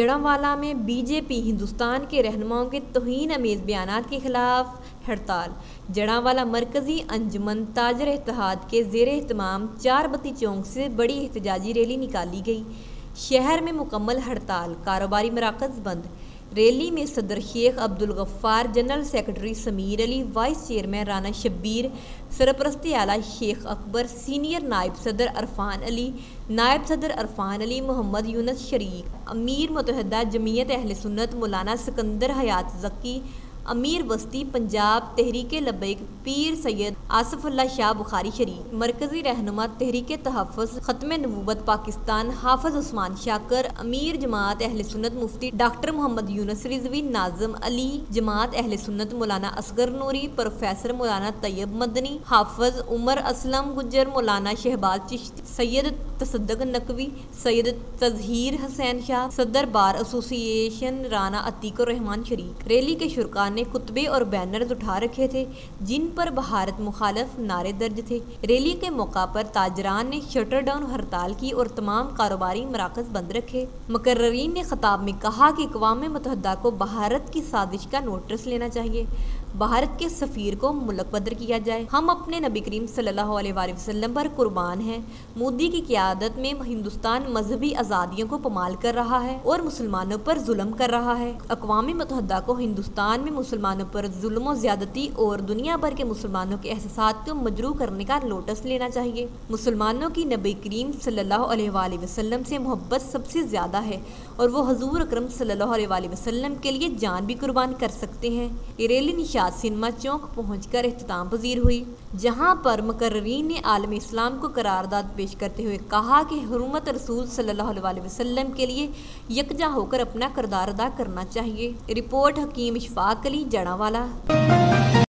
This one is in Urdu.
جڑاوالا میں بی جے پی ہندوستان کے رہنماؤں کے توہین امیز بیانات کے خلاف ہڑتال۔ جڑاوالا مرکزی انجمن تاجر اتحاد کے زیر اہتمام چار بتی چوک سے بڑی احتجاجی ریلی نکالی گئی۔ شہر میں مکمل ہڑتال، کاروباری مراکز بند۔ ریلی میں صدر شیخ عبدالغفار، جنرل سیکرٹری سمیر علی، وائس چیئرمین رانا شبیر، سرپرست اعلیٰ شیخ اکبر، سینئر نائب صدر عرفان علی، نائب صدر عرفان علی محمد یونس شریک، امیر متحدہ جمعیت اہل سنت مولانا سکندر حیات ذکی، امیر وسطی پنجاب تحریک لبیک پیر سید آصف اللہ شاہ بخاری شریف، مرکزی رہنما تحریک تحفظ ختم نبوت پاکستان حافظ عثمان شاکر، امیر جماعت اہل سنت مفتی ڈاکٹر محمد یونس رضوی، ناظم علی جماعت اہل سنت مولانا اصغر نوری، پروفیسر مولانا طیب مدنی، حافظ عمر اسلم گجر، مولانا شہباز چشتی، سید تصدق نقوی، سید تظہیر حسین شاہ، صدر بار ایسوسی ایشن رانا عتیق الرحمان شریک۔ ریلی کے شرکاء نے خطبے اور بینرز اٹھا رکھے تھے جن پر بھارت مخالف نعرے درج تھے۔ ریلی کے موقع پر تاجران نے شٹر ڈاؤن ہڑتال کی اور تمام کاروباری مراکز بند رکھے۔ مقررین نے خطاب میں کہا کہ اقوام متحدہ کو بھارت کی سازش کا نوٹس لینا چاہیے، بھارت کے سفیر کو ملک بدر کیا جائے۔ ہم اپنے نبی کریم صلی اللہ علیہ وآلہ وسلم پر قربان ہیں۔ مودی کی قیادت میں ہندوستان مذہبی آزادیوں کو پامال کر رہا ہے اور مسلمانوں پر ظلم کر رہا ہے۔ اقوام متحدہ کو ہندوستان میں مسلمانوں پر ظلم و زیادتی اور دنیا بھر کے مسلمانوں کے احساسات کو مجروح کرنے کا نوٹس لینا چاہیے۔ مسلمانوں کی نبی کریم صلی اللہ علیہ وآلہ وسلم سے محبت سب سے زیادہ ہے اور وہ حضور اکرم صلی اللہ علیہ وآلہ وسلم کے لیے جان بھی قربان کر سکتے ہیں۔ یہ ریلی نشاط سنیما چوک پہنچ کر اختتام پذیر ہوئی، جہاں پر مقررین نے عالم اسلام کو قرارداد پیش کرتے ہوئے کہا کہ حرمت رسول صلی اللہ علیہ وآلہ وسلم کے لیے یکجا ہو کر اپنا کردار ادا کرنا چاہیے۔ رپورٹ حکیم اشفاق علی، جڑاوالا۔